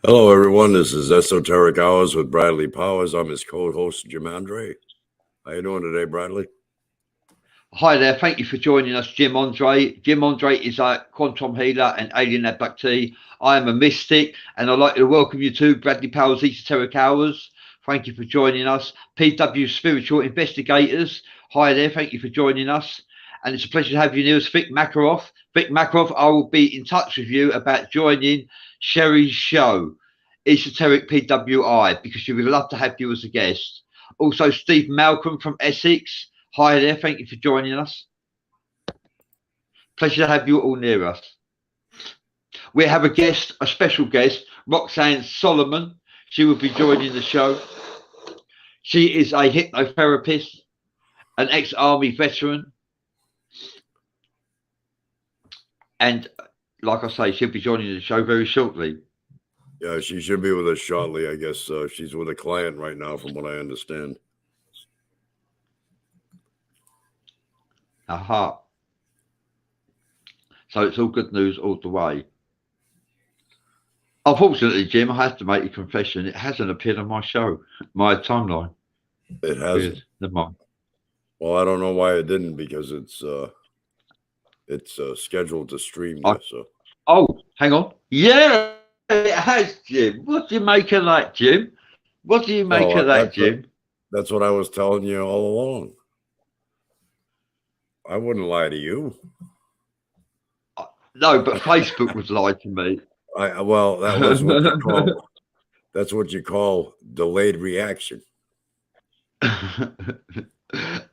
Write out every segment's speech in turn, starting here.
Hello, everyone. This is Esoteric Hours with Bradley Powers. I'm his co-host, Jim Andre. How you doing today, Bradley? Hi there, thank you for joining us, Jim Andre. Jim Andre is a quantum healer and alien abductee. I am a mystic, and I'd like to welcome you to Bradley Powers' Esoteric Hours. Thank you for joining us. PW Spiritual Investigators, hi there, thank you for joining us. And it's a pleasure to have you near us, Vic Makarov. Vic Makarov, I will be in touch with you about joining Sherry's show, Esoteric PWI, because she would love to have you as a guest. Also, Steve Malcolm from Essex. Hi there, thank you for joining us. Pleasure to have you all near us. We have a guest, a special guest, Roxanne Solomon. She will be joining the show. She is a hypnotherapist, an ex-army veteran, and like I say, she'll be joining the show very shortly. Yeah, she should be with us shortly. I guess she's with a client right now, from what I understand. Aha. So it's all good news all the way. Unfortunately, Jim, I have to make a confession. It hasn't appeared on my show, my timeline. It hasn't. Never mind. Well, I don't know why it didn't, because it's scheduled to stream there. So. Oh, hang on. Yeah, it has, Jim. What do you make of that, Jim? What do you make of that, Jim? That's what I was telling you all along. I wouldn't lie to you. No, but Facebook would lie to me. Well, that was what you call. That's what you call delayed reaction. A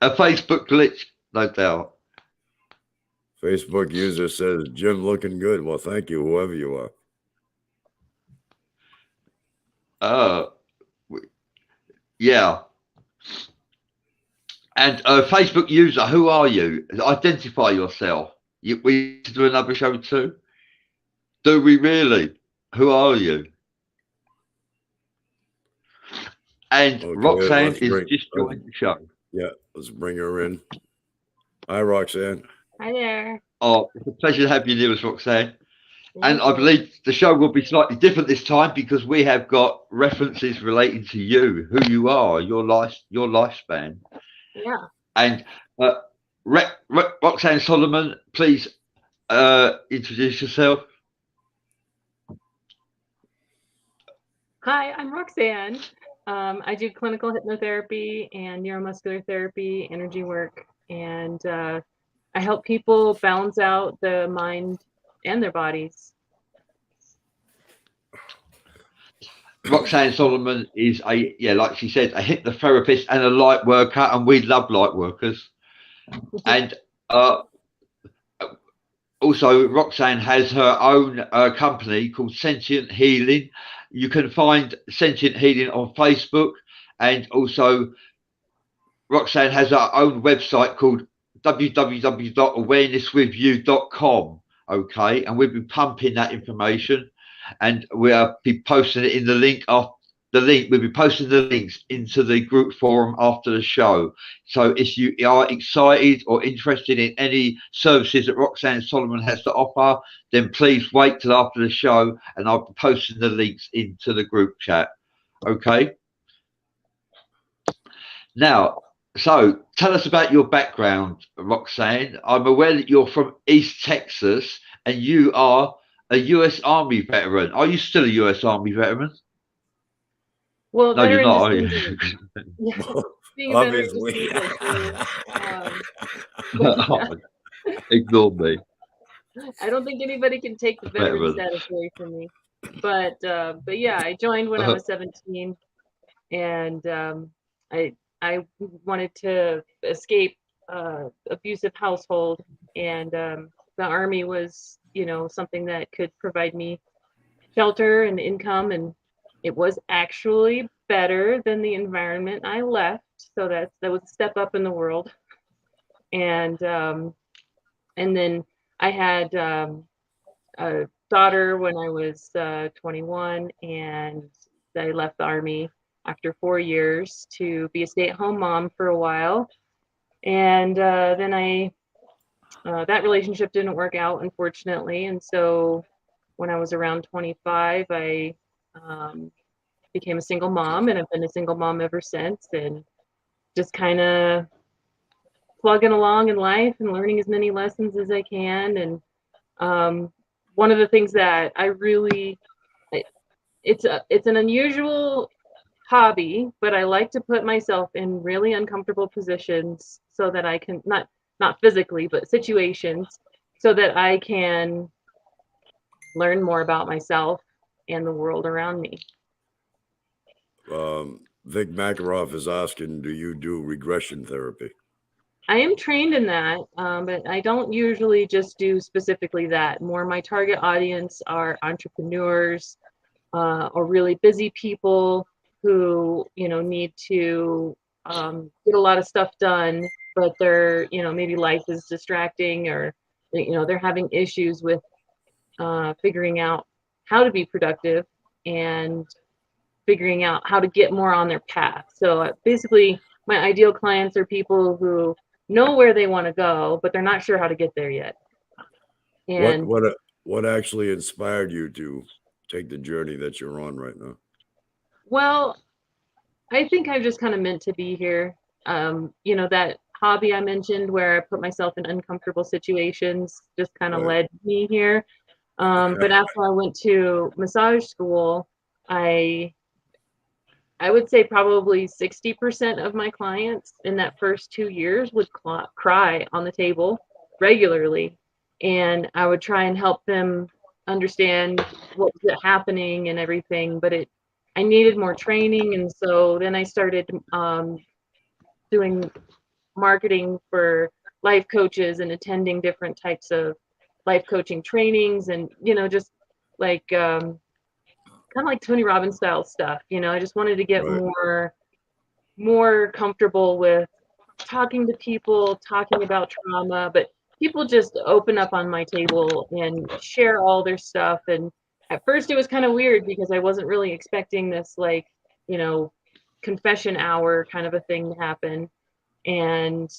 Facebook glitch, no doubt. Facebook user says, Jim looking good. Well, thank you, whoever you are. Yeah. And Facebook user, who are you? Identify yourself. We need to do another show too. Do we really? Who are you? And okay, Roxanne is just joining the show. Yeah, let's bring her in. Hi, Roxanne. Hi there. Oh, it's a pleasure to have you near us, Roxanne. And I believe the show will be slightly different this time because we have got references relating to you, who you are, your lifespan. Yeah. And Roxanne Solomon, please introduce yourself. Hi, I'm Roxanne. I do clinical hypnotherapy and neuromuscular therapy, energy work, and I help people balance out the mind and their bodies. Roxanne Solomon is like she said, a hypnotherapist and a light worker, and we love light workers. And also, Roxanne has her own company called Sentient Healing. You can find Sentient Healing on Facebook, and also Roxanne has her own website called www.awarenesswithyou.com. Okay, and we'll be pumping that information, and we'll be posting it in the link after the link. We'll be posting the links into the group forum after the show. So if you are excited or interested in any services that Roxanne Solomon has to offer, then please wait till after the show, and I'll be posting the links into the group chat. Okay. Now, so tell us about your background, Roxanne. I'm aware that you're from East Texas and you are a US Army veteran. Are you still a US Army veteran? Well, no, you're not, are you? Obviously. Ignore me. I don't think anybody can take the veteran status away from me. But yeah, I joined when I was 17, and I wanted to escape abusive household, and the Army was, something that could provide me shelter and income, and it was actually better than the environment I left. So that was a step up in the world. And then I had a daughter when I was 21, and I left the Army after 4 years to be a stay-at-home mom for a while. And then that relationship didn't work out, unfortunately. And so when I was around 25, I became a single mom, and I've been a single mom ever since, and just kind of plugging along in life and learning as many lessons as I can. And one of the things that I really, it's an unusual hobby, but I like to put myself in really uncomfortable positions so that I can not physically, but situations, so that I can learn more about myself and the world around me. Vic Makarov is asking, do you do regression therapy? I am trained in that, but I don't usually just do specifically that. More my target audience are entrepreneurs or really busy people who, need to get a lot of stuff done, but they're, maybe life is distracting, or, they're having issues with figuring out how to be productive and figuring out how to get more on their path. So basically, my ideal clients are people who know where they want to go, but they're not sure how to get there yet. And what actually inspired you to take the journey that you're on right now? Well, I think I'm just kind of meant to be here. That hobby I mentioned where I put myself in uncomfortable situations just kind of led me here. But after I went to massage school, I would say probably 60% of my clients in that first 2 years would cry on the table regularly. And I would try and help them understand what was happening and everything, but I needed more training. And so then I started doing marketing for life coaches and attending different types of life coaching trainings, and, just like, kind of like Tony Robbins style stuff. I just wanted to get more comfortable with talking to people, talking about trauma, but people just open up on my table and share all their stuff. And at first it was kind of weird because I wasn't really expecting this, confession hour kind of a thing to happen. And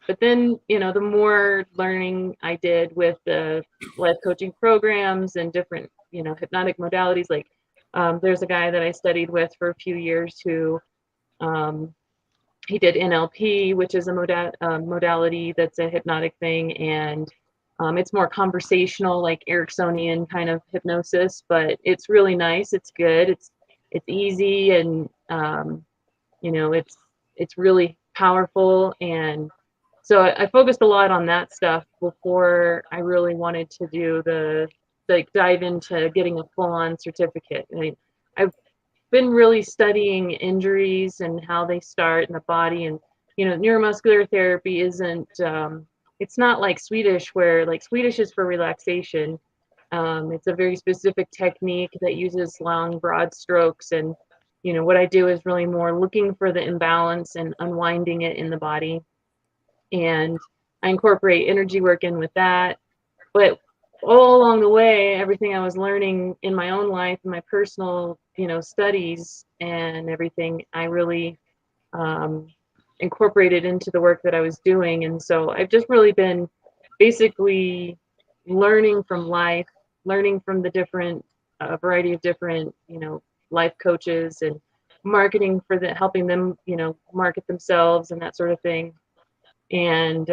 but then, the more learning I did with the life coaching programs and different, hypnotic modalities, like there's a guy that I studied with for a few years who he did NLP, which is a modality that's a hypnotic thing, and it's more conversational, like Ericksonian kind of hypnosis, but it's really nice. It's good. It's easy, and it's really powerful. And so I focused a lot on that stuff before I really wanted to do dive into getting a full-on certificate. I've been really studying injuries and how they start in the body, and neuromuscular therapy isn't it's not like Swedish, where like Swedish is for relaxation. It's a very specific technique that uses long broad strokes, and what I do is really more looking for the imbalance and unwinding it in the body. And I incorporate energy work in with that. But all along the way, everything I was learning in my own life, my personal, studies and everything, I really incorporated into the work that I was doing. And so I've just really been basically learning from life, learning from the different variety of different, life coaches, and marketing for helping them, market themselves and that sort of thing. And,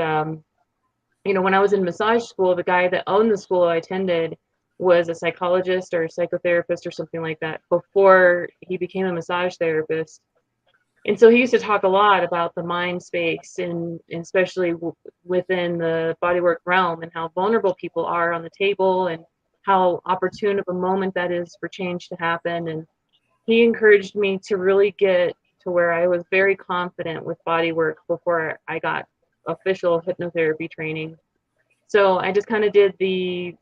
when I was in massage school, the guy that owned the school I attended was a psychologist or a psychotherapist or something like that before he became a massage therapist. And so he used to talk a lot about the mind space, and especially within the bodywork realm, and how vulnerable people are on the table, and how opportune of a moment that is for change to happen. And he encouraged me to really get to where I was very confident with bodywork before I got official hypnotherapy training. So I just kind of did the,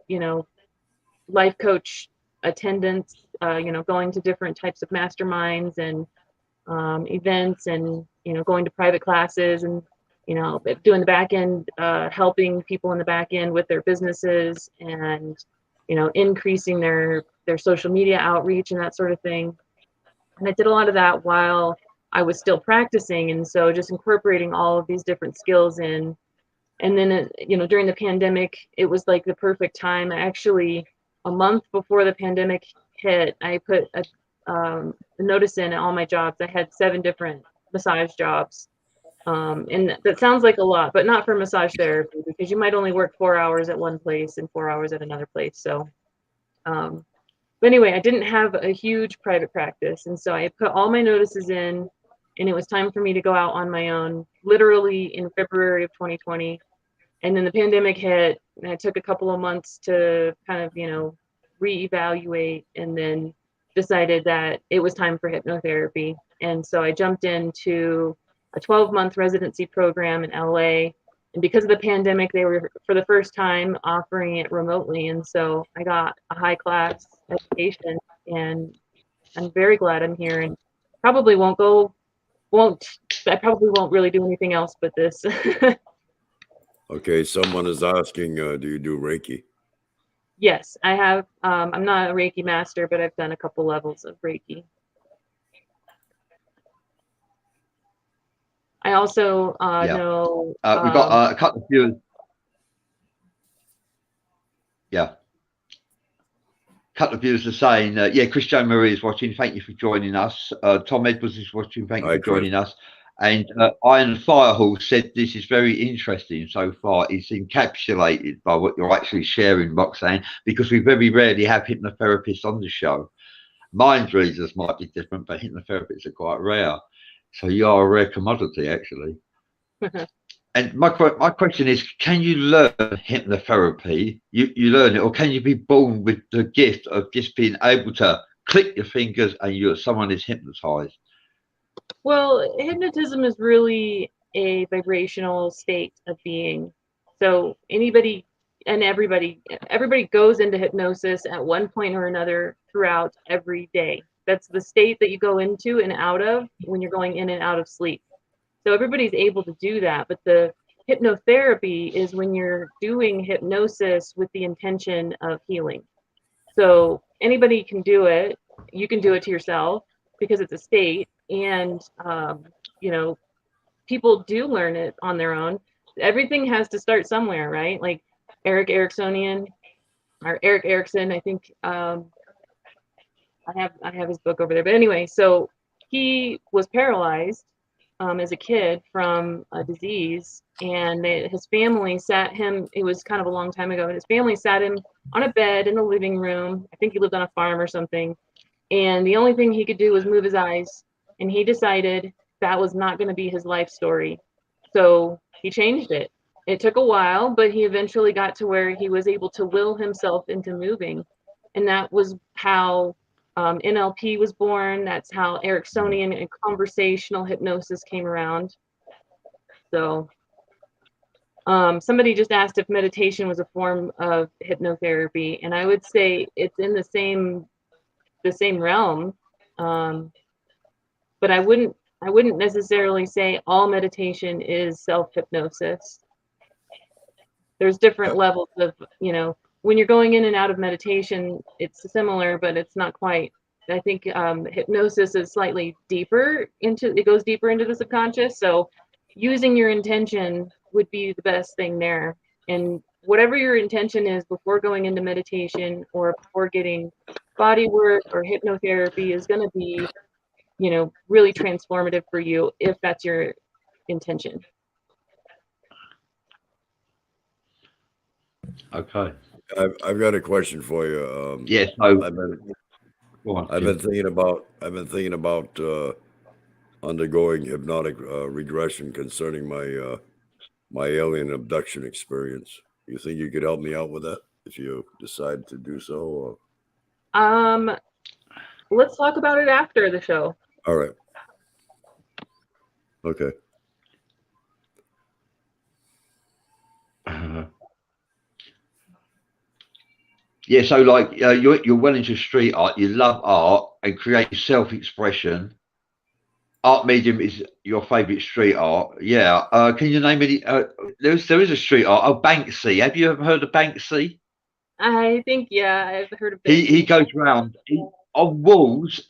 life coach attendance, going to different types of masterminds and events, and, going to private classes, and, doing the back end, helping people in the back end with their businesses, and, increasing their social media outreach and that sort of thing. And I did a lot of that while I was still practicing. And so just incorporating all of these different skills in. And then, during the pandemic, it was like the perfect time. Actually, a month before the pandemic hit, I put a notice in at all my jobs. I had 7 different massage jobs. And that sounds like a lot, but not for massage therapy, because you might only work 4 hours at one place and 4 hours at another place. So, but anyway, I didn't have a huge private practice. And so I put all my notices in, and it was time for me to go out on my own, literally in February of 2020. And then the pandemic hit, and I took a couple of months to kind of, reevaluate, and then decided that it was time for hypnotherapy. And so I jumped into a 12-month residency program in LA. And because of the pandemic, they were, for the first time, offering it remotely. And so I got a high-class education, and I'm very glad I'm here, and probably I probably won't really do anything else but this. Okay, someone is asking, do you do Reiki? Yes, I have. I'm not a Reiki master, but I've done a couple levels of Reiki. I also know. We've got a couple of viewers. Yeah. A couple of viewers are saying, yeah, Christian Marie is watching. Thank you for joining us. Tom Edwards is watching. Thank you for joining us. And Iron Firehorse said this is very interesting so far. It's encapsulated by what you're actually sharing, Roxanne, because we very rarely have hypnotherapists on the show. Mind readers might be different, but hypnotherapists are quite rare. So you are a rare commodity, actually. And my question is, can you learn hypnotherapy? You learn it, or can you be born with the gift of just being able to click your fingers and someone is hypnotized? Well, hypnotism is really a vibrational state of being. So anybody and everybody goes into hypnosis at one point or another throughout every day. That's the state that you go into and out of when you're going in and out of sleep. So everybody's able to do that, but the hypnotherapy is when you're doing hypnosis with the intention of healing. So anybody can do it. You can do it to yourself because it's a state, and people do learn it on their own. Everything has to start somewhere, right? Like Eric Erickson, I think. I have his book over there, but anyway, so he was paralyzed as a kid from a disease, and his family sat him. It was kind of a long time ago. His family sat him on a bed in the living room. I think he lived on a farm or something, and the only thing he could do was move his eyes. And he decided that was not going to be his life story, so he changed it. It took a while, but he eventually got to where he was able to will himself into moving, and that was how NLP was born. That's how Ericksonian and conversational hypnosis came around. So somebody just asked if meditation was a form of hypnotherapy, and I would say it's in the same realm. But I wouldn't necessarily say all meditation is self-hypnosis. There's different levels of, when you're going in and out of meditation, it's similar, but it's not quite. I think hypnosis is slightly deeper it goes deeper into the subconscious. So using your intention would be the best thing there. And whatever your intention is before going into meditation or before getting body work or hypnotherapy is going to be, really transformative for you if that's your intention. Okay. I've got a question for you. Yes. I've been thinking about undergoing hypnotic regression concerning my alien abduction experience. You think you could help me out with that if you decide to do so? Or? Let's talk about it after the show. All right. Okay. Yeah, so like you're well into street art, you love art and create self-expression. Art medium is your favorite street art. Yeah. Can you name any? There is a street art. Oh, Banksy. Have you ever heard of Banksy? I think, yeah, I've heard of Banksy. He goes around on walls.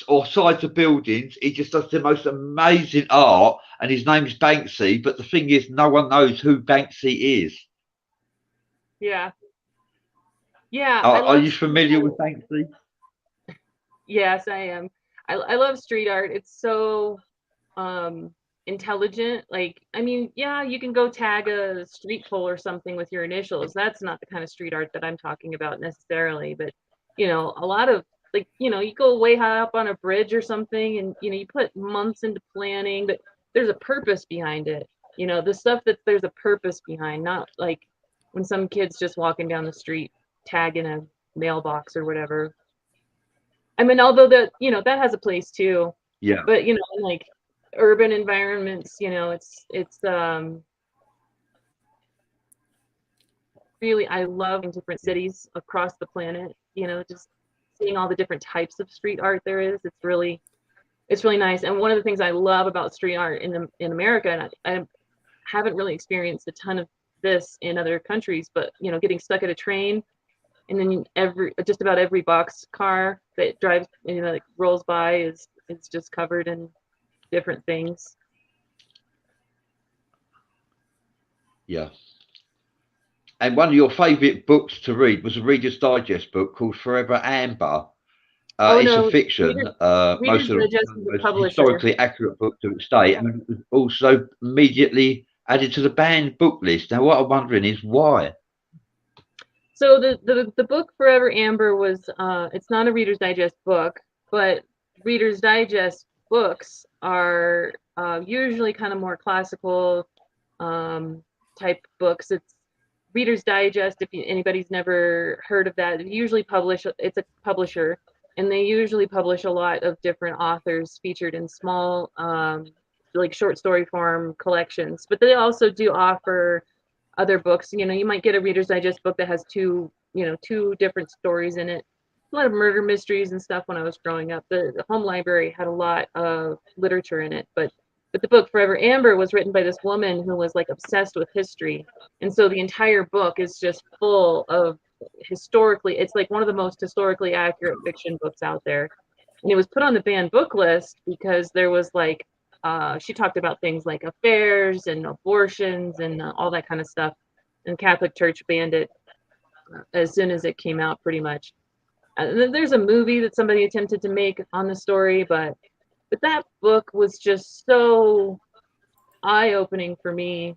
Or sides of buildings. He just does the most amazing art, and his name is Banksy. But the thing is, no one knows who Banksy is. Yeah. Yeah. Are you familiar with Banksy? Yes, I am. I love street art. It's so intelligent. Like, I mean, yeah, you can go tag a street pole or something with your initials. That's not the kind of street art that I'm talking about necessarily. But, you know, a lot of, like, you know, you go way high up on a bridge or something and, you know, you put months into planning, but there's a purpose behind it. You know, the stuff that there's a purpose behind, not like when some kid's just walking down the street tagging a mailbox or whatever. I mean, although that, you know, that has a place too. Yeah. But, you know, like urban environments, you know, it's really, I love in different cities across the planet, you know, just seeing all the different types of street art there is. It's really nice. And one of the things I love about street art in America, and I haven't really experienced a ton of this in other countries, but, you know, getting stuck at a train and then just about every box car that drives, you know, like rolls by is just covered in different things. Yeah. And one of your favourite books to read was a Reader's Digest book called Forever Amber. It's a fiction, most of the most historically accurate book to its day, and it was also immediately added to the banned book list. Now, what I'm wondering is why. So the book Forever Amber was it's not a Reader's Digest book, but Reader's Digest books are usually kind of more classical type books. It's Reader's Digest. If anybody's never heard of that, it's a publisher, and they usually publish a lot of different authors featured in small like short story form collections. But they also do offer other books. You know, you might get a Reader's Digest book that has two different stories in it. A lot of murder mysteries and stuff when I was growing up. The home library had a lot of literature in it, but the book Forever Amber was written by this woman who was like obsessed with history. And so the entire book is just full of it's like one of the most historically accurate fiction books out there. And it was put on the banned book list because there was like she talked about things like affairs and abortions and all that kind of stuff. And Catholic Church banned it as soon as it came out, pretty much. And then there's a movie that somebody attempted to make on the story, but that book was just so eye-opening for me.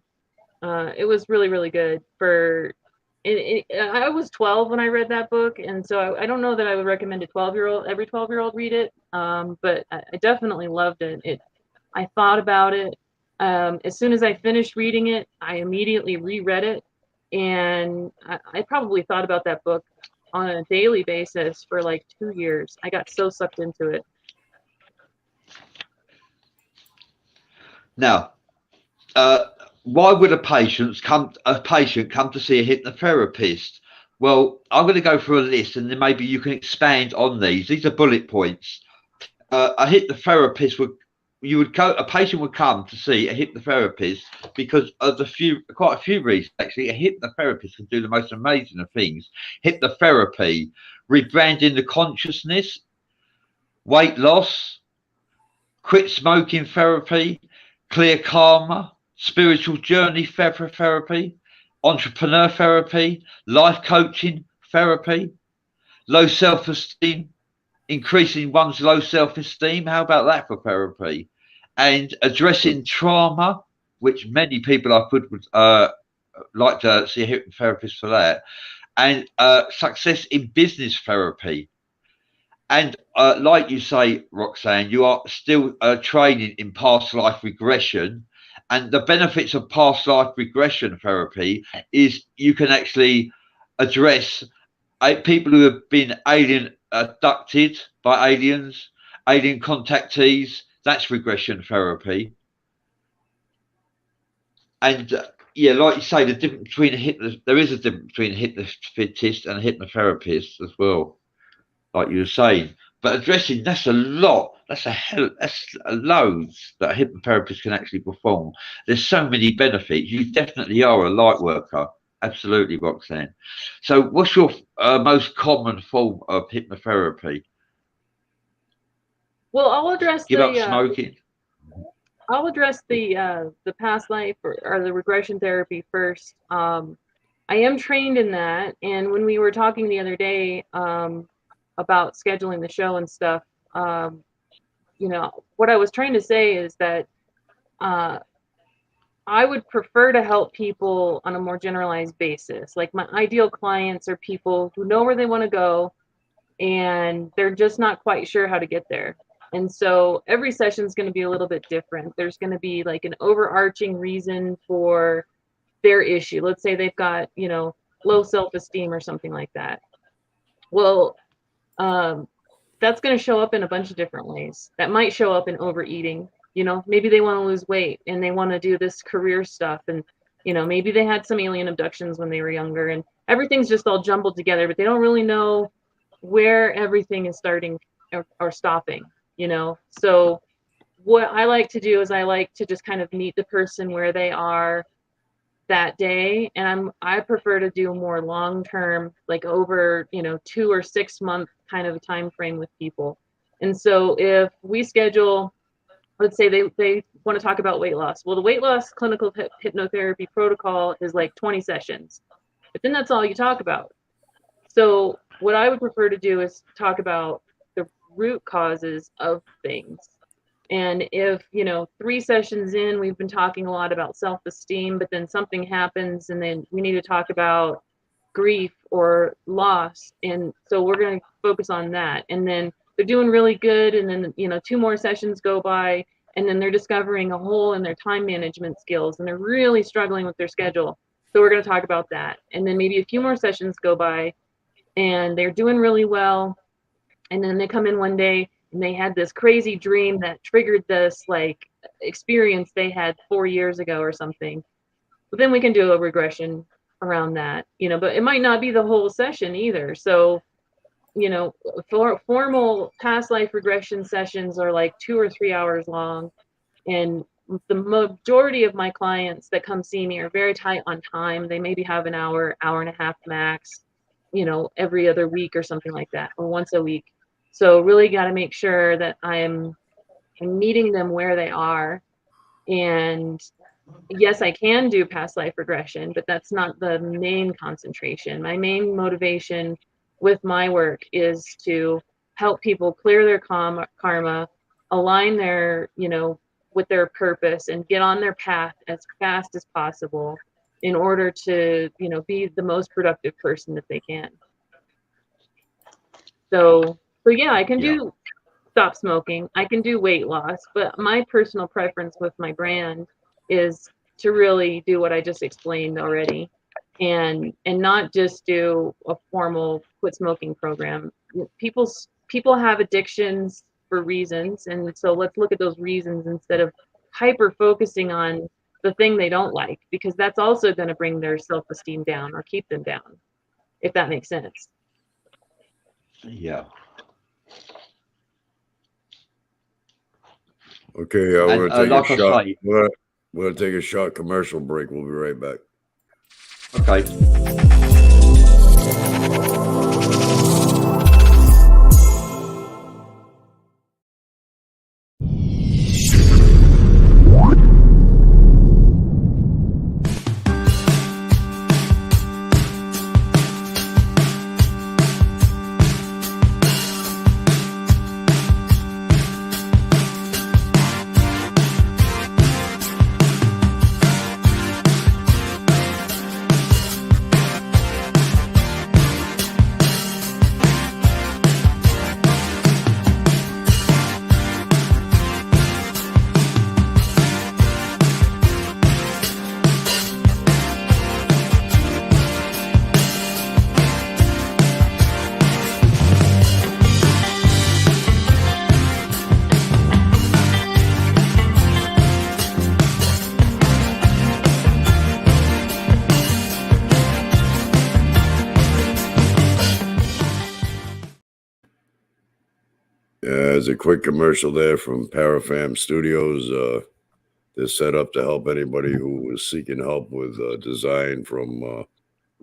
It was really, really good. I was 12 when I read that book, and so I don't know that I would recommend every 12-year-old read it, but I definitely loved it. I thought about it. As soon as I finished reading it, I immediately reread it, and I probably thought about that book on a daily basis for like 2 years. I got so sucked into it. Now, why would a patient come to see a hypnotherapist? Well, I'm going to go through a list, and then maybe you can expand on these. These are bullet points. A hypnotherapist a patient would come to see a hypnotherapist because of quite a few reasons. Actually, a hypnotherapist can do the most amazing of things. Hypnotherapy, rebranding the consciousness, weight loss, quit smoking therapy, clear karma, spiritual journey therapy, entrepreneur therapy, life coaching therapy, low self-esteem, increasing one's low self-esteem. How about that for therapy? And addressing trauma, which many people would like to see a hypnotherapist for that. And success in business therapy. And like you say, Roxanne, you are still training in past life regression. And the benefits of past life regression therapy is you can actually address people who have been abducted by aliens, alien contactees. That's regression therapy. And yeah, like you say, the difference between there is a difference between a hypnotist and a hypnotherapist as well, like you were saying. But addressing, that's a lot. That's loads that a hypnotherapist can actually perform. There's so many benefits. You definitely are a light worker. Absolutely, Roxanne. So what's your most common form of hypnotherapy? Well, I'll address Give up smoking. I'll address the past life or the regression therapy first. I am trained in that, and when we were talking the other day about scheduling the show and stuff, you know, what I was trying to say is that I would prefer to help people on a more generalized basis. Like my ideal clients are people who know where they want to go and they're just not quite sure how to get there. And so every session is going to be a little bit different. There's going to be like an overarching reason for their issue. Let's say they've got, you know, low self-esteem or something like that. Well, that's going to show up in a bunch of different ways. That might show up in overeating. You know, maybe they want to lose weight and they want to do this career stuff. And, you know, maybe they had some alien abductions when they were younger and everything's just all jumbled together, but they don't really know where everything is starting or stopping, you know? So what I like to do is I like to just kind of meet the person where they are that day. And I prefer to do more long-term, like over, you know, 2 or 6 month kind of a time frame with people. And so if we schedule, let's say they want to talk about weight loss. Well, the weight loss clinical hypnotherapy protocol is like 20 sessions, but then that's all you talk about. So what I would prefer to do is talk about the root causes of things. And if, you know, 3 sessions in, we've been talking a lot about self-esteem, but then something happens and then we need to talk about grief or loss. And so we're going to focus on that. And then they're doing really good. And then, you know, 2 more sessions go by and then they're discovering a hole in their time management skills and they're really struggling with their schedule. So we're going to talk about that. And then maybe a few more sessions go by and they're doing really well. And then they come in one day and they had this crazy dream that triggered this like experience they had 4 years ago or something. But then we can do a regression around that, you know, but it might not be the whole session either. So, you know, formal past life regression sessions are like 2 or 3 hours long. And the majority of my clients that come see me are very tight on time. They maybe have an hour, hour and a half max, you know, every other week or something like that, or once a week. So really got to make sure that I'm meeting them where they are. And yes, I can do past life regression, but that's not the main concentration. My main motivation with my work is to help people clear their karma, align their, you know, with their purpose and get on their path as fast as possible in order to, you know, be the most productive person that they can. So yeah, I can do stop smoking. I can do weight loss, but my personal preference with my brand is to really do what I just explained already and not just do a formal quit smoking program. People have addictions for reasons. And so let's look at those reasons instead of hyper focusing on the thing they don't like, because that's also going to bring their self-esteem down or keep them down, if that makes sense. Yeah. Okay, we're going to take a shot. We're going to take a short commercial break. We'll be right back. Okay. There's a quick commercial there from Parafam Studios. They're set up to help anybody who is seeking help with design from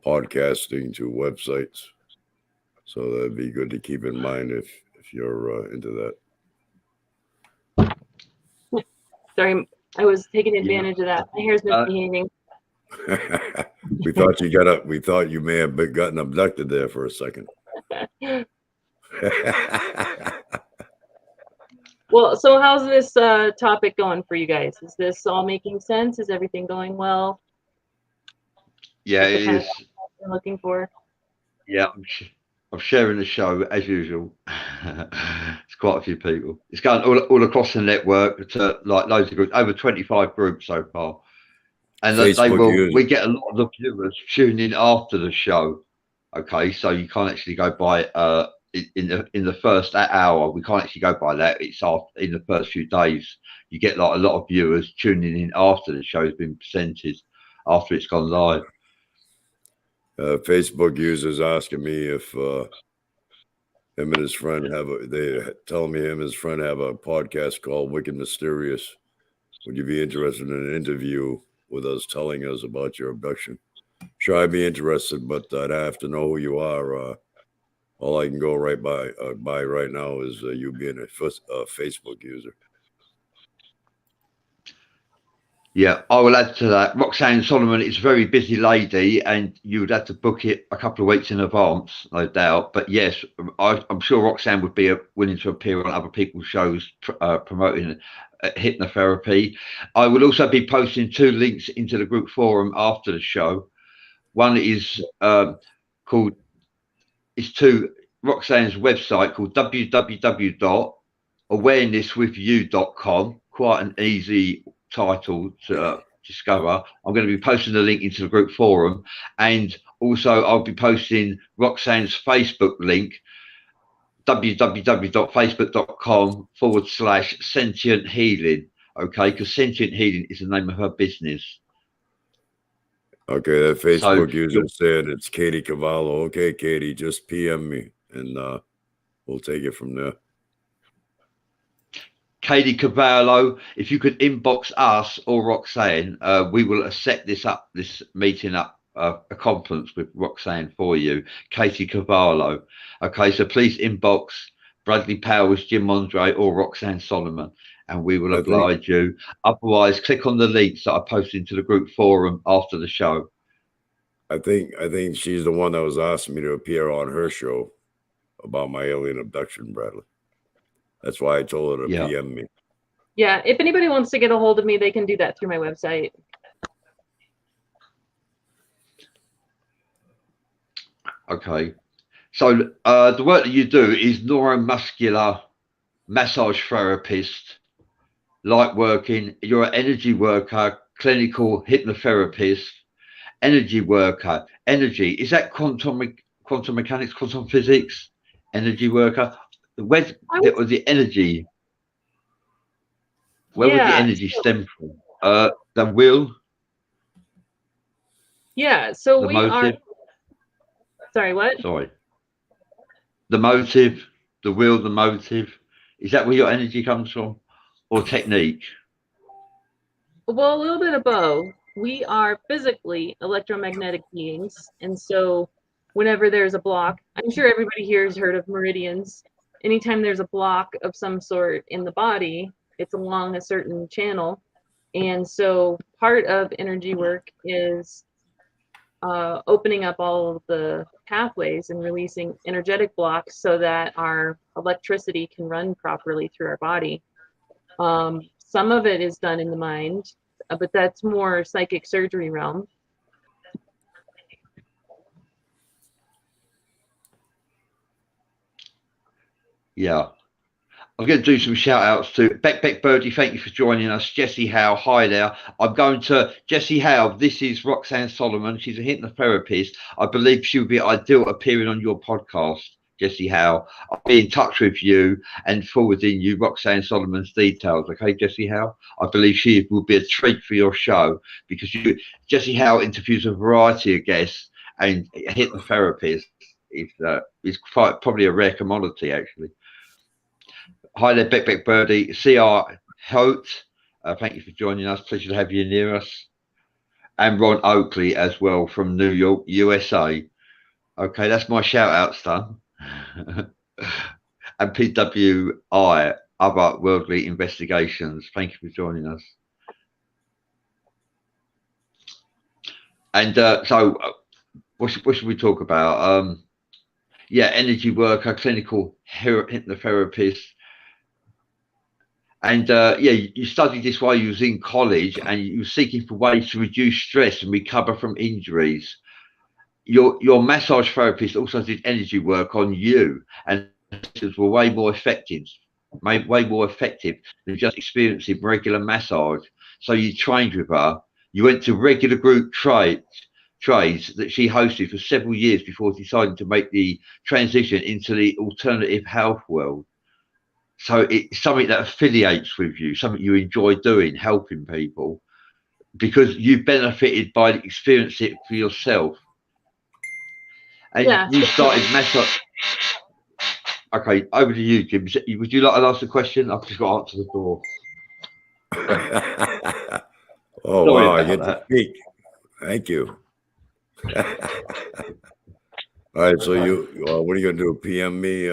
podcasting to websites. So that'd be good to keep in mind if you're into that. Sorry, I was taking advantage of that. My hair's misbehaving. We thought you may have gotten abducted there for a second. Well, so how's this topic going for you guys? Is this all making sense? Is everything going well? Yeah, it is. You're looking for? Yeah, I'm sharing the show as usual. It's quite a few people. It's going all across the network to like loads of groups, over 25 groups so far. And we get a lot of the viewers tuning in after the show. Okay, so you can't actually go by in the first hour. We can't actually go by that. It's after in the first few days. You get like a lot of viewers tuning in after the show's been presented, after it's gone live. Facebook users asking me if him and his friend they tell me him and his friend have a podcast called Wicked Mysterious. Would you be interested in an interview with us telling us about your abduction? Sure, I'd be interested, but I'd have to know who you are. All I can go right by right now is you being a Facebook user. Yeah, I will add to that. Roxanne Solomon is a very busy lady, and you would have to book it a couple of weeks in advance, no doubt. But yes, I'm sure Roxanne would be willing to appear on other people's shows promoting hypnotherapy. I will also be posting 2 links into the group forum after the show. One is to Roxanne's website called www.awarenesswithyou.com. Quite an easy title to discover. I'm going to be posting the link into the group forum, and also I'll be posting Roxanne's Facebook link, www.facebook.com/sentient healing. Okay, because sentient healing is the name of her business. Okay, that Facebook user said it's Katie Cavallo. Okay, Katie, just PM me and we'll take it from there. Katie Cavallo, if you could inbox us or Roxanne, we will set this meeting up, a conference with Roxanne for you. Katie Cavallo. Okay, so please inbox Bradley Powers, Jim Andre, or Roxanne Solomon, and we will oblige you. Otherwise, click on the links that I posted into the group forum after the show. I think she's the one that was asking me to appear on her show about my alien abduction, Bradley. That's why I told her to PM me. Yeah, if anybody wants to get a hold of me, they can do that through my website. Okay. So the work that you do is neuromuscular massage therapist, light working. You're an energy worker, clinical hypnotherapist, energy worker. Energy, is that quantum mechanics, quantum physics? Energy worker. Where was the energy? Where would the energy stem from? The will? Yeah, so we are. Sorry, what? Sorry. The motive, the will, the motive. Is that where your energy comes from? Or technique? Well, a little bit of both. We are physically electromagnetic beings. And so whenever there's a block, I'm sure everybody here has heard of meridians. Anytime there's a block of some sort in the body, it's along a certain channel. And so part of energy work is opening up all of the pathways and releasing energetic blocks so that our electricity can run properly through our body. Some of it is done in the mind, but that's more psychic surgery realm. Yeah. I'm going to do some shout outs to Beck Birdie. Thank you for joining us. Jessie Howe, hi there. I'm going to Jessie Howe. This is Roxanne Solomon. She's a hypnotherapist. I believe she would be ideal appearing on your podcast, Jessie Howe. I'll be in touch with you and forwarding you Roxanne Solomon's details. Okay, Jessie Howe? I believe she will be a treat for your show because Jessie Howe interviews a variety of guests, and a hypnotherapist is probably a rare commodity, actually. Hi there, Beck Birdie. C.R. Hote, thank you for joining us. Pleasure to have you near us. And Ron Oakley as well from New York, USA. Okay, that's my shout outs done. And PWI, Other Worldly Investigations. Thank you for joining us. And so what should we talk about? Yeah, energy worker, clinical hypnotherapist. And yeah, you studied this while you was in college, and you were seeking for ways to reduce stress and recover from injuries. Your massage therapist also did energy work on you, and sessions were way more effective than just experiencing regular massage. So you trained with her. You went to regular group trades that she hosted for several years before deciding to make the transition into the alternative health world. So it's something that affiliates with you, something you enjoy doing, helping people, because you benefited by experiencing it for yourself. And Yeah. you started massage. Okay, over to you, Jim. Would you like to ask the question? I've just got to answer the door. Oh, Sorry wow, I about get to that. speak. Thank you. All right, so what are you gonna do? PM me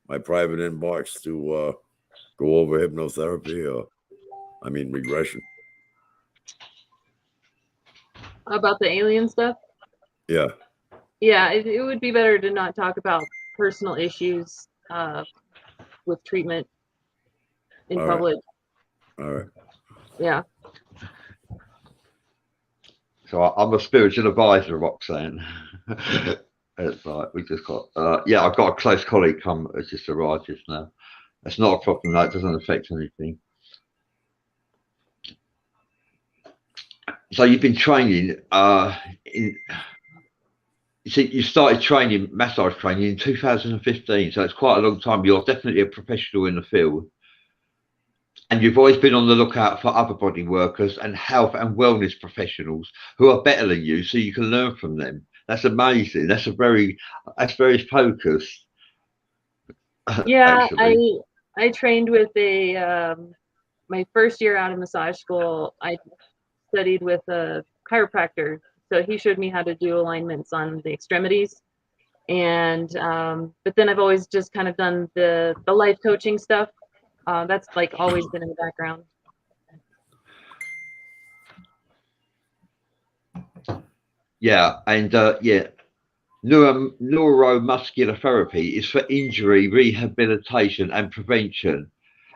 my private inbox to go over hypnotherapy, or I mean regression. About the alien stuff? Yeah. Yeah, it would be better to not talk about personal issues with treatment in All public. All right. Yeah. So I'm a spiritual advisor, Roxanne. It's like we just got yeah, I've got a close colleague has just arrived just now. That's not a problem. That doesn't affect anything. So you've been training you started training, massage training in 2015. So it's quite a long time. You're definitely a professional in the field. And you've always been on the lookout for other body workers and health and wellness professionals who are better than you, so you can learn from them. That's amazing. That's very focused. Yeah, I trained with my first year out of massage school. I studied with a chiropractor, so he showed me how to do alignments on the extremities. And but then I've always just kind of done the life coaching stuff. That's like always been in the background. Yeah, and yeah, neuromuscular therapy is for injury rehabilitation and prevention.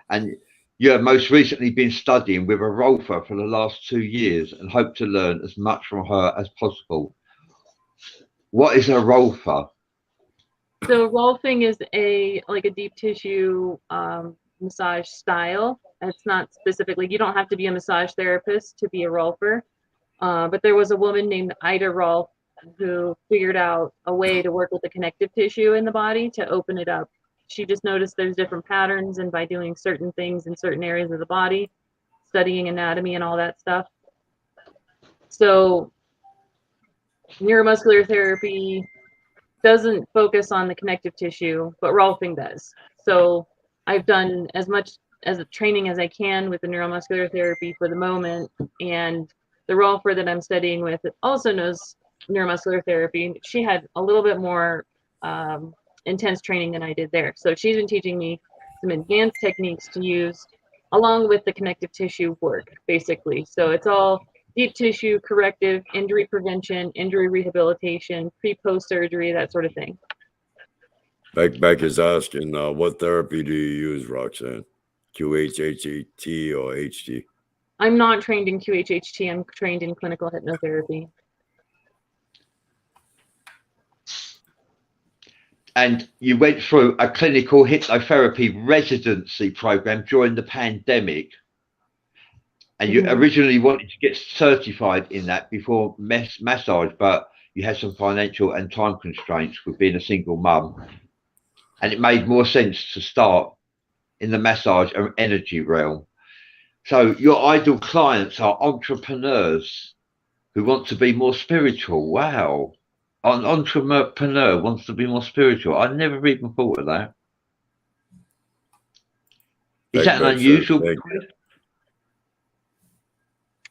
And you have most recently been studying with a Rolfer for the last 2 years and hope to learn as much from her as possible. What is a Rolfer? So rolfing is like a deep tissue massage style. It's not specifically, you don't have to be a massage therapist to be a rolfer. But there was a woman named Ida Rolf who figured out a way to work with the connective tissue in the body to open it up. She just noticed there's different patterns, and by doing certain things in certain areas of the body, studying anatomy and all that stuff. So neuromuscular therapy doesn't focus on the connective tissue, but rolfing does. So I've done as much as a training as I can with the neuromuscular therapy for the moment, and the rolfer that I'm studying with also knows neuromuscular therapy. She had a little bit more intense training than I did there. So she's been teaching me some advanced techniques to use along with the connective tissue work, basically. So it's all deep tissue corrective, injury prevention, injury rehabilitation, pre-post surgery, that sort of thing. Beck is asking, what therapy do you use, Roxanne? QHHT or HT? I'm not trained in QHHT. I'm trained in clinical hypnotherapy. And you went through a clinical hypnotherapy residency program during the pandemic. And you originally wanted to get certified in that before massage, but you had some financial and time constraints with being a single mum. And it made more sense to start in the massage and energy realm. So your ideal clients are entrepreneurs who want to be more spiritual. Wow. An entrepreneur wants to be more spiritual. I never even thought of that. Is that an unusual request?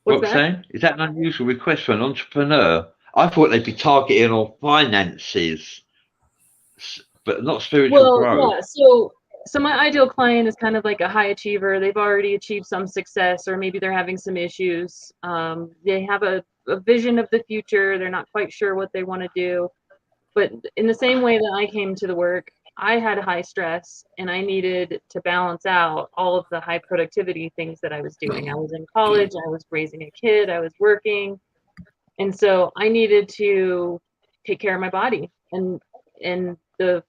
Roxanne, is that an unusual request for an entrepreneur? I thought they'd be targeting on finances, but not spiritual growth. Yeah, so my ideal client is kind of like a high achiever. They've already achieved some success, or maybe they're having some issues. They have a vision of the future. They're not quite sure what they want to do. But in the same way that I came to the work, I had high stress and I needed to balance out all of the high productivity things that I was doing. I was in college, I was raising a kid, I was working. And so I needed to take care of my body. And the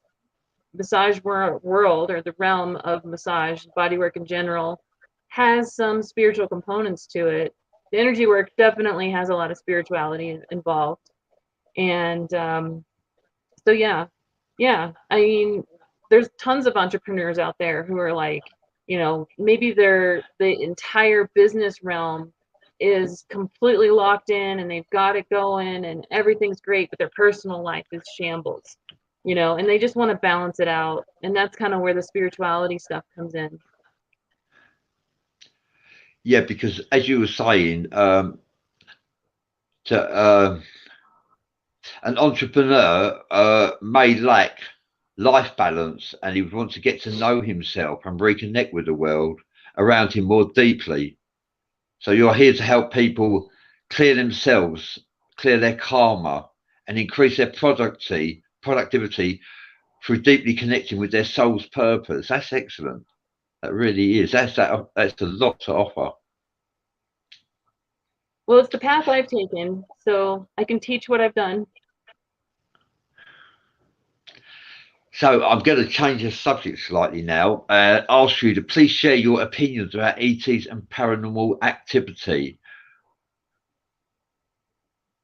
massage world, or the realm of massage, bodywork in general, has some spiritual components to it. The energy work definitely has a lot of spirituality involved. And so yeah, I mean, there's tons of entrepreneurs out there who are like, maybe the entire business realm is completely locked in and they've got it going and everything's great, but their personal life is shambles, and they just want to balance it out. And that's kind of where the spirituality stuff comes in. Yeah, because as you were saying, an entrepreneur may lack life balance, and he would want to get to know himself and reconnect with the world around him more deeply. So you're here to help people clear themselves, clear their karma, and increase their productivity through deeply connecting with their soul's purpose. That's excellent. That really is. That's a lot to offer. Well, it's the path I've taken, so I can teach what I've done. So I'm going to change the subject slightly now and ask you to please share your opinions about ETs and paranormal activity.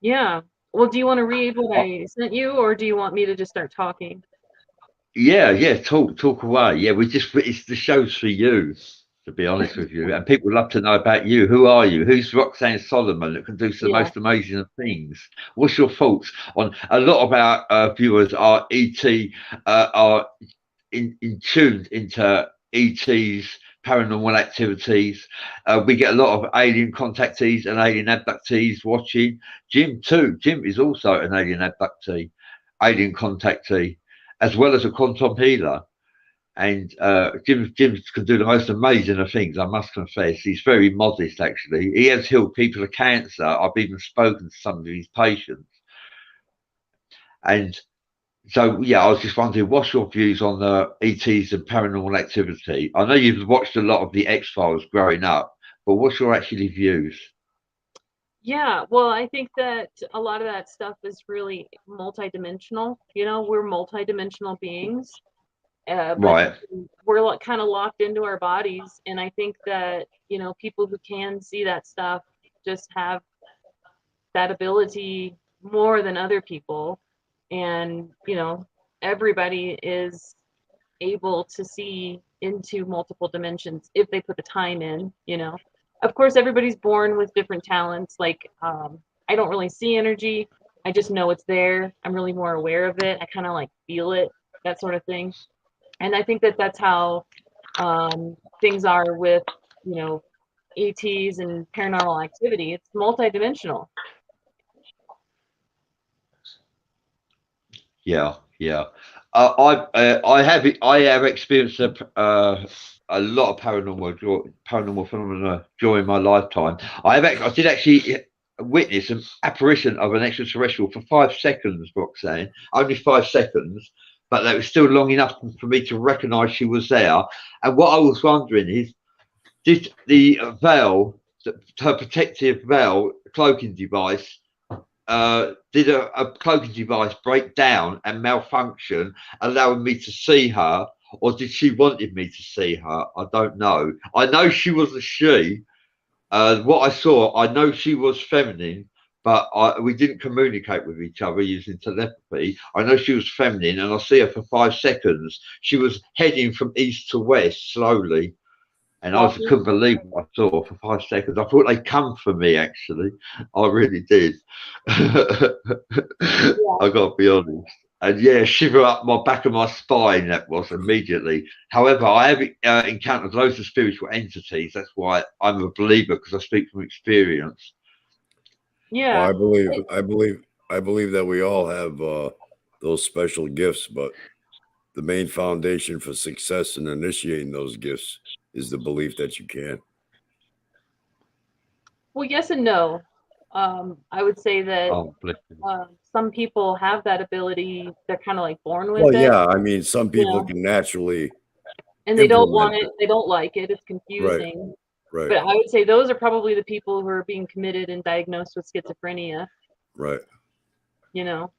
Yeah. Well, do you want to read what I sent you, or do you want me to just start talking? Yeah. Talk away. Yeah, it's the show's for you, to be honest with you. And people love to know about you. Who are you? Who's Roxanne Solomon that can do some most amazing things? What's your thoughts on a lot of our viewers are are in tuned into ETs, paranormal activities. We get a lot of alien contactees and alien abductees watching. Jim too. Jim is also an alien abductee, alien contactee, as well as a quantum healer. And Jim can do the most amazing of things, I must confess. He's very modest, actually. He has healed people of cancer. I've even spoken to some of his patients. And so, yeah, I was just wondering, what's your views on the ETs and paranormal activity? I know you've watched a lot of the X-Files growing up, but what's your actually views? Yeah, well, I think that a lot of that stuff is really multidimensional. We're multidimensional beings, Right. but we're kind of locked into our bodies. And I think that, people who can see that stuff just have that ability more than other people. And, everybody is able to see into multiple dimensions if they put the time in. Of course, everybody's born with different talents. Like, I don't really see energy. I just know it's there. I'm really more aware of it. I kind of like feel it, that sort of thing. And I think that that's how things are with, ETs and paranormal activity. It's multidimensional. Yeah. I have experienced a lot of paranormal phenomena during my lifetime. I did actually witness an apparition of an extraterrestrial for 5 seconds, Roxanne. Only 5 seconds, but that was still long enough for me to recognise she was there. And what I was wondering is, did the veil, her protective veil, cloaking device, did a cloaking device break down and malfunction, allowing me to see her, or did she wanted me to see her? I don't know. I know she was a she. What I saw, I know she was feminine, but we didn't communicate with each other using telepathy. I know she was feminine, and I see her for 5 seconds. She was heading from east to west slowly. And I just couldn't believe what I saw for 5 seconds. I thought they'd come for me, actually. I really did. I got to be honest. And yeah, shiver up my back of my spine, that was immediately. However, I have encountered loads of spiritual entities. That's why I'm a believer, because I speak from experience. Yeah. Well, I believe that we all have those special gifts, but the main foundation for success in initiating those gifts is the belief that you can. Well, yes and no. I would say that some people have that ability. They're kind of like born with it. Well, yeah, I mean, some people can naturally, and they don't want it. They don't like it. It's confusing. Right. But I would say those are probably the people who are being committed and diagnosed with schizophrenia. Right. You know.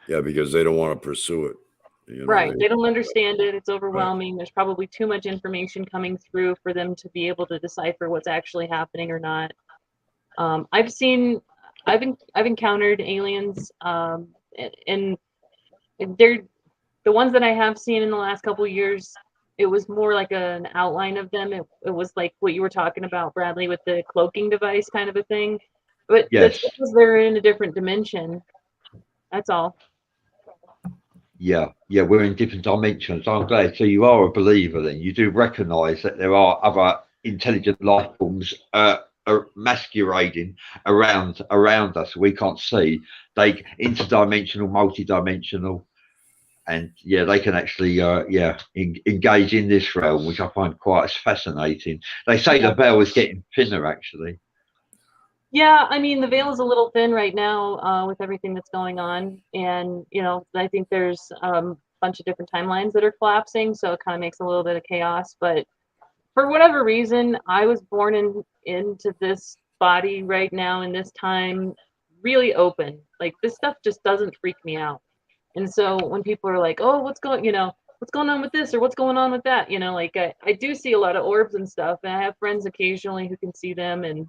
Yeah, because they don't want to pursue it. You know, right. They don't understand it. It's overwhelming. Right. There's probably too much information coming through for them to be able to decipher what's actually happening or not. I've encountered aliens, and they're the ones that I have seen in the last couple of years. It was more like an outline of them. It was like what you were talking about, Bradley, with the cloaking device kind of a thing. But yes, that's because they're in a different dimension. That's all. Yeah, we're in different dimensions. I'm glad. So you are a believer then. You do recognize that there are other intelligent life forms are masquerading around us. We can't see. They interdimensional, multidimensional. And yeah, they can actually engage in this realm, which I find quite fascinating. They say the veil is getting thinner, actually. Yeah, I mean, the veil is a little thin right now with everything that's going on. And, you know, I think there's a bunch of different timelines that are collapsing. So it kind of makes a little bit of chaos. But for whatever reason, I was born into this body right now in this time really open. Like, this stuff just doesn't freak me out. And so when people are like, oh, what's going on with this or what's going on with that? You know, like I do see a lot of orbs and stuff. And I have friends occasionally who can see them. And,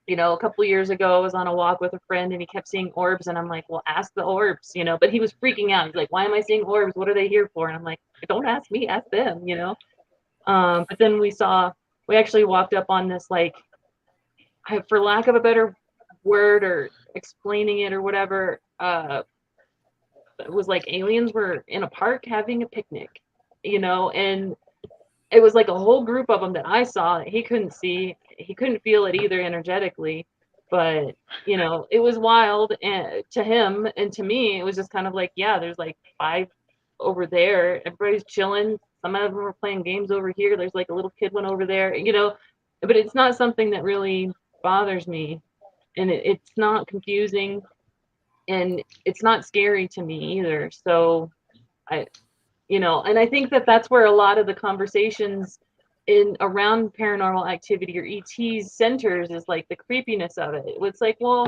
you know, a couple of years ago, I was on a walk with a friend and he kept seeing orbs. And I'm like, well, ask the orbs, you know, but he was freaking out. He's like, why am I seeing orbs? What are they here for? And I'm like, don't ask me, ask them, you know. But then we actually walked up on this, like, for lack of a better word or explaining it or whatever, it was like aliens were in a park having a picnic, you know, and it was like a whole group of them that I saw. He couldn't see, he couldn't feel it either energetically, but, you know, it was wild and to him, and to me, it was just kind of like, yeah, there's like 5 over there. Everybody's chilling. Some of them were playing games over here. There's like a little kid went over there, you know, but it's not something that really bothers me, and it's not confusing. And it's not scary to me either. So and I think that that's where a lot of the conversations around paranormal activity or ETs centers is like the creepiness of it. It's like, well,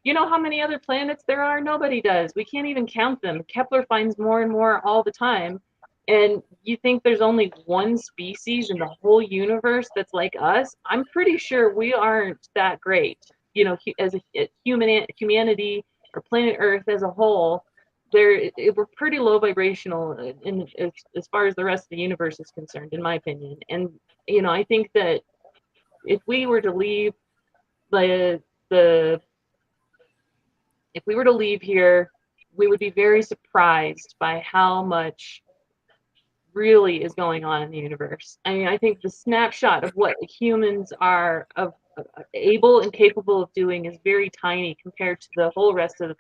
you know how many other planets there are? Nobody does. We can't even count them. Kepler finds more and more all the time. And you think there's only one species in the whole universe that's like us? I'm pretty sure we aren't that great. You know, as a humanity, or planet Earth as a whole, we're pretty low vibrational as far as the rest of the universe is concerned, in my opinion. And you know, I think that if we were to leave if we were to leave here, we would be very surprised by how much really is going on in the universe. I mean, I think the snapshot of what humans are able and capable of doing is very tiny compared to the whole rest of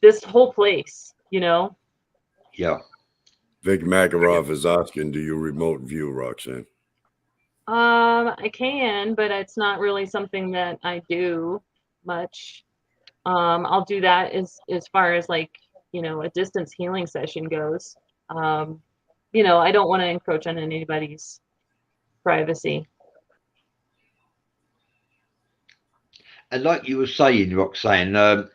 this whole place, you know? Yeah. Vic Makarov is asking, do you remote view, Roxanne? I can, but it's not really something that I do much. I'll do that as far as, like, you know, a distance healing session goes. You know, I don't want to encroach on anybody's privacy. And like you were saying, Roxanne, a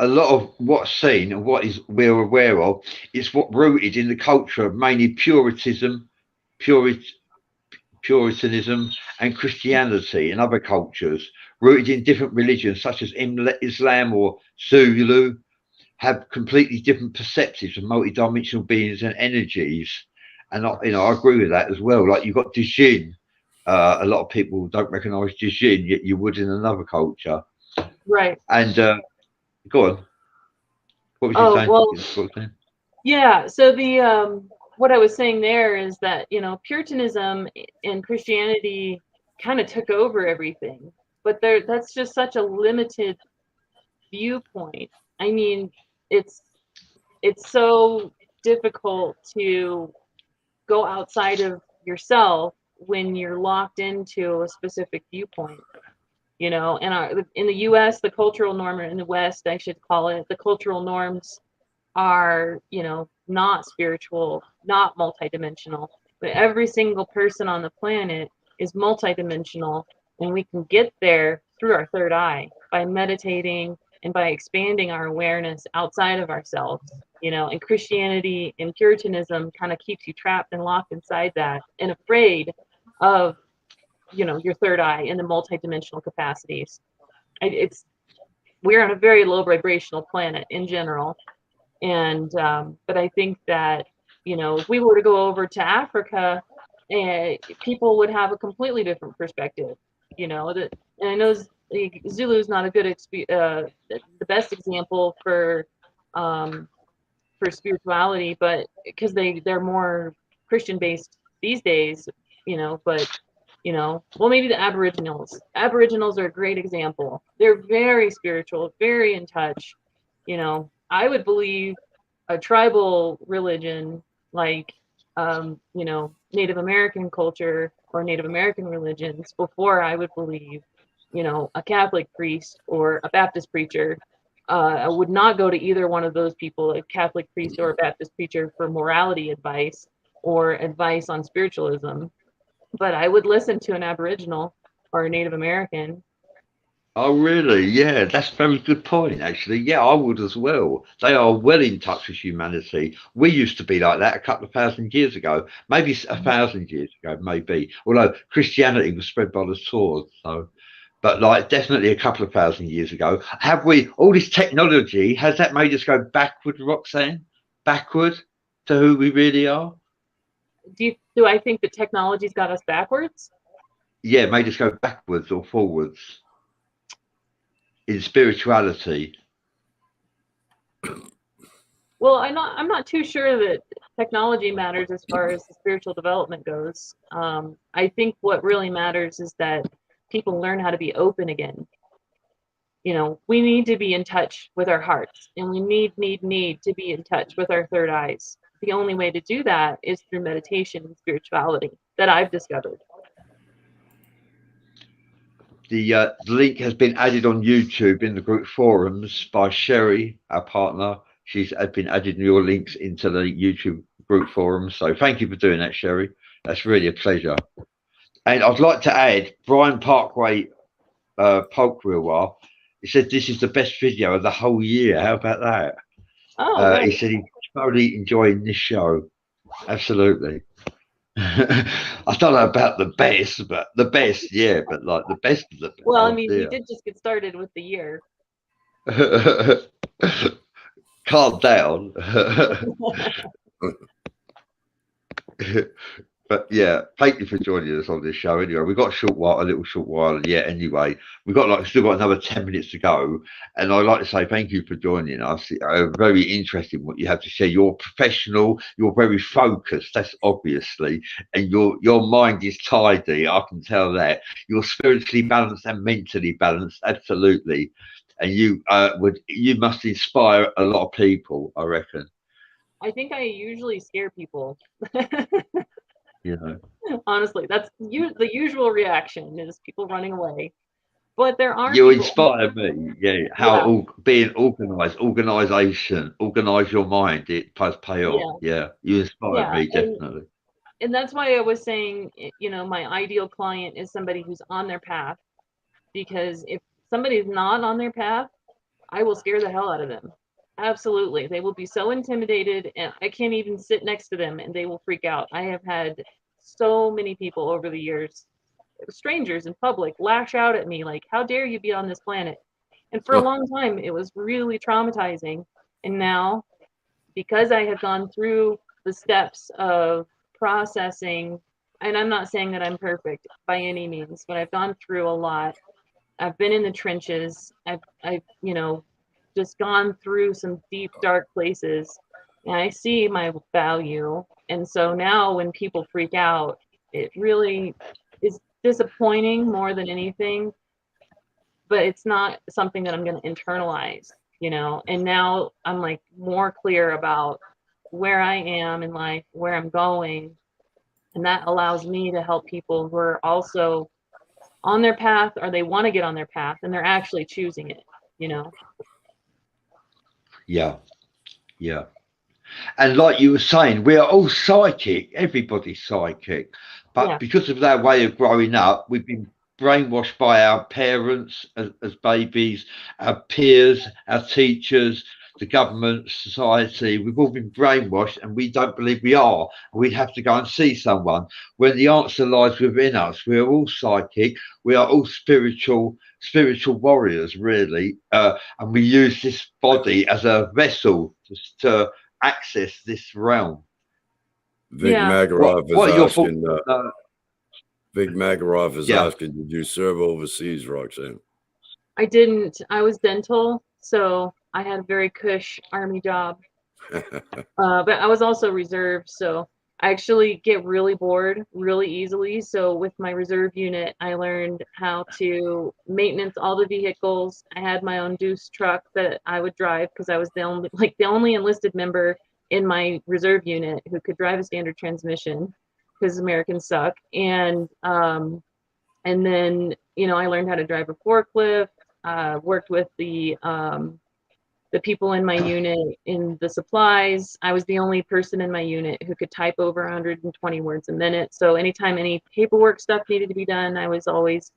lot of what's seen and what we're aware of is what rooted in the culture of mainly Puritanism, and Christianity and other cultures, rooted in different religions such as Islam or Zulu, have completely different perceptions of multidimensional beings and energies. And I agree with that as well. Like, you've got Dijin. A lot of people don't recognize Dijin, yet you would in another culture. Right. And go on. What was you saying? Well, yeah. So the what I was saying there is that, you know, Puritanism and Christianity kind of took over everything, but that's just such a limited viewpoint. I mean, it's so difficult to go outside of yourself when you're locked into a specific viewpoint. you know, and in the US, the cultural norm, or in the West, I should call it, the cultural norms are, you know, not spiritual, not multidimensional, but every single person on the planet is multidimensional, and we can get there through our third eye by meditating and by expanding our awareness outside of ourselves, you know. And Christianity and Puritanism kind of keeps you trapped and locked inside that and afraid of, you know, your third eye and the multidimensional capacities. We're on a very low vibrational planet in general, and but I think that, you know, if we were to go over to Africa, people would have a completely different perspective, you know. That, and I know Zulu is not a good the best example for spirituality, but because they're more Christian based these days, you know. But you know, well, maybe the Aboriginals are a great example. They're very spiritual, very in touch, you know. I would believe a tribal religion like you know, Native American culture or Native American religions before I would believe, you know, a Catholic priest or a Baptist preacher. I would not go to either one of those people, a Catholic priest or a Baptist preacher, for morality advice or advice on spiritualism. But I would listen to an Aboriginal or a Native American. Oh, really? Yeah, that's a very good point, actually. Yeah, I would as well. They are well in touch with humanity. We used to be like that a couple of thousand years ago, maybe 1,000 years ago, maybe. Although Christianity was spread by the sword, so. But like definitely a couple of thousand years ago. Have we all this technology? Has that made us go backward, Roxanne? Backward to who we really are? Do I think that technology's got us backwards? Yeah, made us go backwards or forwards in spirituality. Well, I'm not too sure that technology matters as far as the spiritual development goes. I think what really matters is that people learn how to be open again. You know, we need to be in touch with our hearts, and we need to be in touch with our third eyes. The only way to do that is through meditation and spirituality that I've discovered. The link has been added on YouTube in the group forums by Sherry, our partner. She's been adding your links into the YouTube group forums. So thank you for doing that, Sherry. That's really a pleasure. And I'd like to add, Brian Parkway Polkwilwar, he said this is the best video of the whole year. How about that? Oh, right. He said he's totally enjoying this show. Absolutely. I don't know about the best, but the best, yeah, but like the best of the best. Well, I mean, we did just get started with the year. Calm down. But yeah, thank you for joining us on this show. Anyway, we've got a little short while yet. Anyway, we've got still got another 10 minutes to go, and I'd like to say thank you for joining us. Very interesting what you have to share. You're professional. You're very focused. That's obviously, and your mind is tidy. I can tell that. You're spiritually balanced and mentally balanced. Absolutely, and you must inspire a lot of people, I reckon. I think I usually scare people. You know, honestly, that's the usual reaction is people running away. But there are you inspire me. Yeah, being organized, organize your mind. It does pay off. Yeah, you inspire me definitely. And that's why I was saying, you know, my ideal client is somebody who's on their path, because if somebody's not on their path, I will scare the hell out of them. Absolutely. They will be so intimidated, and I can't even sit next to them and they will freak out. I have had so many people over the years, strangers in public, lash out at me like, how dare you be on this planet? And for a long time, it was really traumatizing. And now, because I have gone through the steps of processing, and I'm not saying that I'm perfect by any means, but I've gone through a lot. I've been in the trenches. I've you know, just gone through some deep, dark places, and I see my value. And so now when people freak out, it really is disappointing more than anything, but it's not something that I'm going to internalize, you know. And now I'm like more clear about where I am in life, where I'm going, and that allows me to help people who are also on their path or they want to get on their path and they're actually choosing it, you know? Yeah. Yeah. And like you were saying, we are all psychic. Everybody's psychic. But because of their way of growing up, we've been brainwashed by our parents as babies, our peers, our teachers, the government, society. We've all been brainwashed and we don't believe we are. We'd have to go and see someone when the answer lies within us. We are all psychic. We are all spiritual warriors, really. And we use this body as a vessel to access this realm. Vic Makarov is what are your asking. thoughts? Vic Makarov is asking, did you serve overseas, Roxanne? I didn't. I was dental, so I had a very cush Army job. But I was also reserve, so I actually get really bored really easily. So with my reserve unit, I learned how to maintenance all the vehicles. I had my own deuce truck that I would drive because I was the only enlisted member in my reserve unit who could drive a standard transmission because Americans suck. And then, you know, I learned how to drive a forklift, worked with the people in my unit in the supplies. I was the only person in my unit who could type over 120 words a minute. So anytime any paperwork stuff needed to be done, I was always,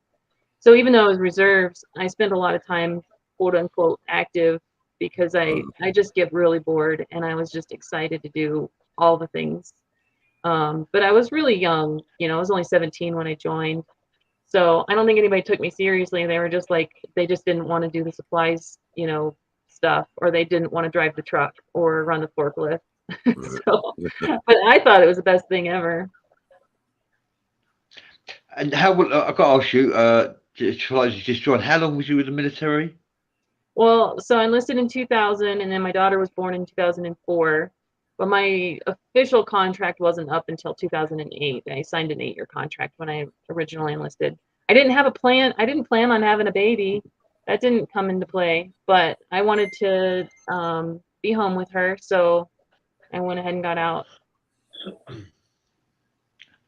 so even though I was reserves, I spent a lot of time, quote unquote, active because I just get really bored and I was just excited to do all the things. But I was really young, you know, I was only 17 when I joined. So I don't think anybody took me seriously. They were just like, they just didn't want to do the supplies, you know, stuff, or they didn't want to drive the truck or run the forklift. So, but I thought it was the best thing ever. And how would I got to ask you? Just joined. How long was you in the military? Well, so I enlisted in 2000, and then my daughter was born in 2004. But my official contract wasn't up until 2008. I signed an 8-year contract when I originally enlisted. I didn't have a plan. I didn't plan on having a baby. That didn't come into play. But I wanted to be home with her, so I went ahead and got out.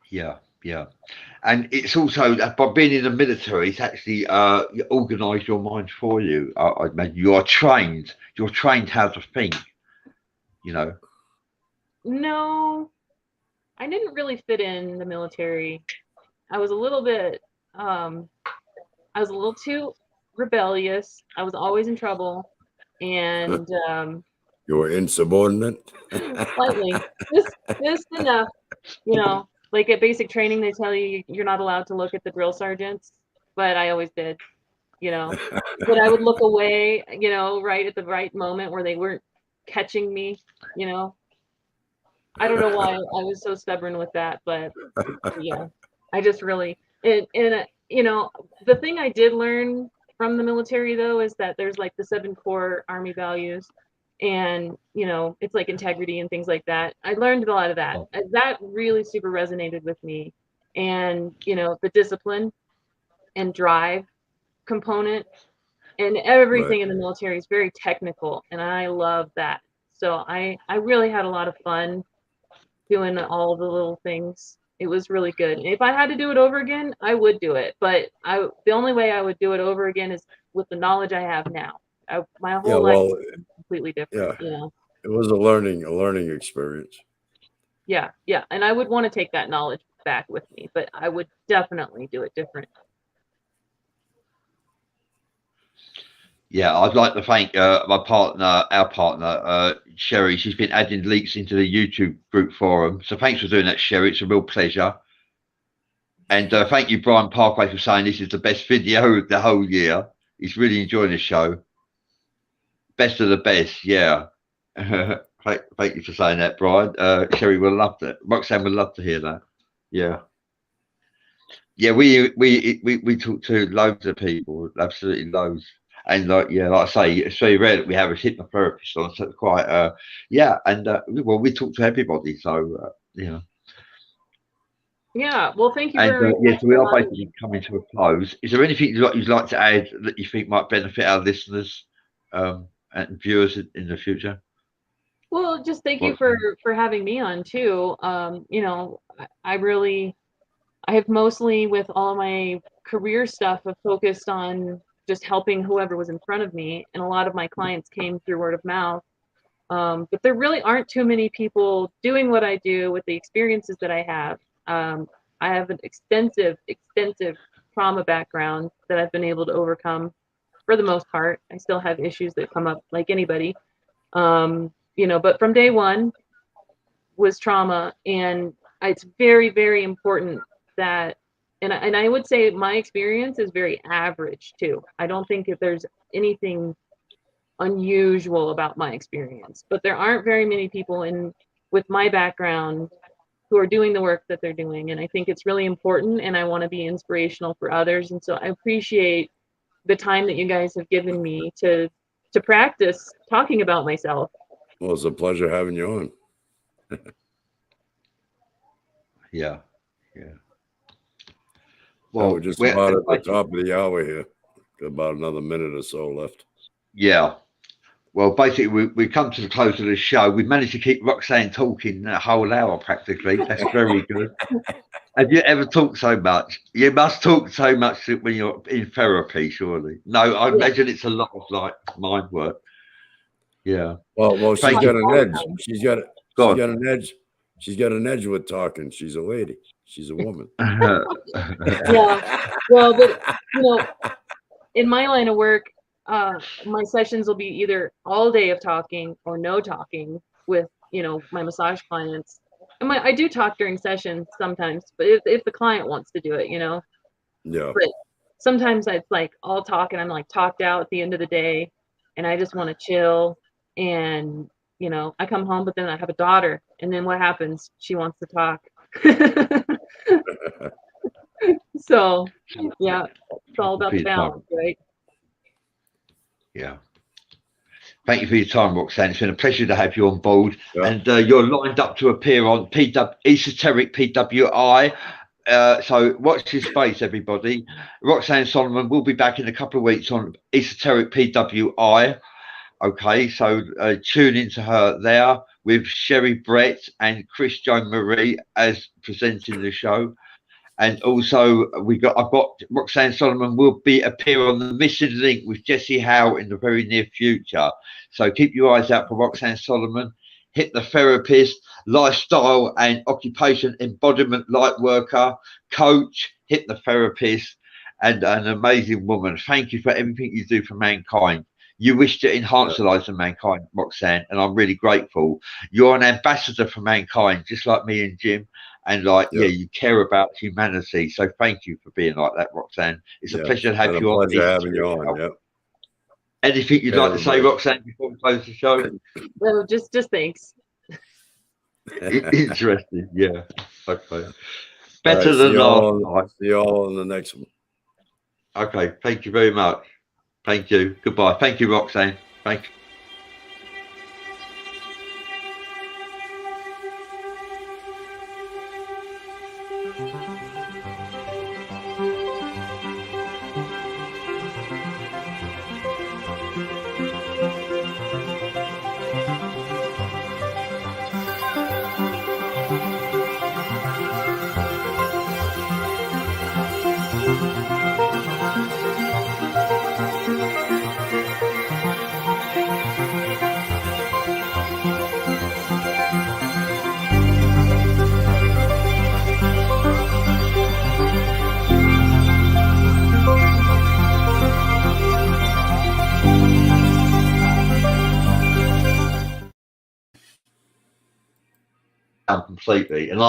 Yeah, yeah. And it's also by being in the military, it's actually organised your mind for you. I imagine you are trained. You're trained how to think. You know. No, I didn't really fit in the military. I was a little bit, I was a little too rebellious. I was always in trouble, and you were insubordinate. Slightly, just enough. You know, like at basic training, they tell you you're not allowed to look at the drill sergeants, but I always did. You know, but I would look away. You know, right at the right moment where they weren't catching me. You know. I don't know why I was so stubborn with that, but yeah, I just really, and you know, the thing I did learn from the military though is that there's like the 7 core Army values, and you know, it's like integrity and things like that. I learned a lot of that. That really super resonated with me, and you know, the discipline and drive component and everything in the military is very technical, and I love that. So I really had a lot of fun doing all the little things. It was really good. If I had to do it over again, I would do it. But the only way I would do it over again is with the knowledge I have now. My whole life is completely different. Yeah, you know? It was a learning experience. Yeah, yeah. And I would want to take that knowledge back with me, but I would definitely do it different. Yeah, I'd like to thank our partner, Sherry. She's been adding links into the YouTube group forum. So thanks for doing that, Sherry. It's a real pleasure. And thank you, Brian Parkway, for saying this is the best video of the whole year. He's really enjoying the show. Best of the best, yeah. Thank you for saying that, Brian. Sherry will love that. Roxanne would love to hear that. Yeah. Yeah, we talk to loads of people, absolutely loads. And like I say, it's very rare that we have a hypnotherapist on. So it's quite well, we talk to everybody. So yeah. Yeah. Well, thank you And very much. so we are basically coming to a close. Is there anything you'd like to add that you think might benefit our listeners and viewers in the future? Well, just thank you for having me on too. You know, I really I have mostly, with all my career stuff, have focused on just helping whoever was in front of me, and a lot of my clients came through word of mouth. But there really aren't too many people doing what I do with the experiences that I have. I have an extensive trauma background that I've been able to overcome for the most part. I still have issues that come up like anybody, but from day one was trauma, and it's very, very important that, and I would say my experience is very average too. I don't think if there's anything unusual about my experience, but there aren't very many people with my background who are doing the work that they're doing, and I think it's really important, and I want to be inspirational for others. And so I appreciate the time that you guys have given me to practice talking about myself. Well, it's a pleasure having you on. Yeah. Well, we're just about at the top of the hour here. Got about another minute or so left. Yeah. Well, basically, we come to the close of the show. We've managed to keep Roxanne talking a whole hour practically. That's very good. Have you ever talked so much? You must talk so much when you're in therapy, surely. No, I imagine it's a lot of like mind work. Yeah. Well, she's got an edge. She's got an edge. She's got an edge with talking. She's a lady. She's a woman. Yeah. Well, but in my line of work, my sessions will be either all day of talking or no talking with, my massage clients. And I do talk during sessions sometimes, but if the client wants to do it, Yeah. But sometimes it's like I'll talk and I'm like talked out at the end of the day, and I just want to chill. And I come home, but then I have a daughter, and then what happens? She wants to talk. So yeah, it's all about the balance, right? Yeah. Thank you for your time, Roxanne. It's been a pleasure to have you on board. Yeah. And you're lined up to appear on Esoteric PWI. So watch this space, everybody. Roxanne Solomon will be back in a couple of weeks on Esoteric PWI. Okay, so tune into her there with Sherry Brett and Chris Joan Marie as presenting the show. And also I've got Roxanne Solomon will appear on The Missing Link with Jesse Howe in the very near future. So keep your eyes out for Roxanne Solomon, hypnotherapist, lifestyle and occupation embodiment lightworker, coach, hypnotherapist, and an amazing woman. Thank you for everything you do for mankind. You wish to enhance the lives of mankind, Roxanne, and I'm really grateful. You're an ambassador for mankind, just like me and Jim. And you care about humanity. So thank you for being like that, Roxanne. It's a pleasure to have you on. Pleasure having you on. Yep. Anything you'd like to say, Roxanne, before we close the show? No, just thanks. Interesting. Yeah. Okay. Better than last. See you all on the next one. Okay. Thank you very much. Thank you. Goodbye. Thank you, Roxanne. Thank you. Completely, and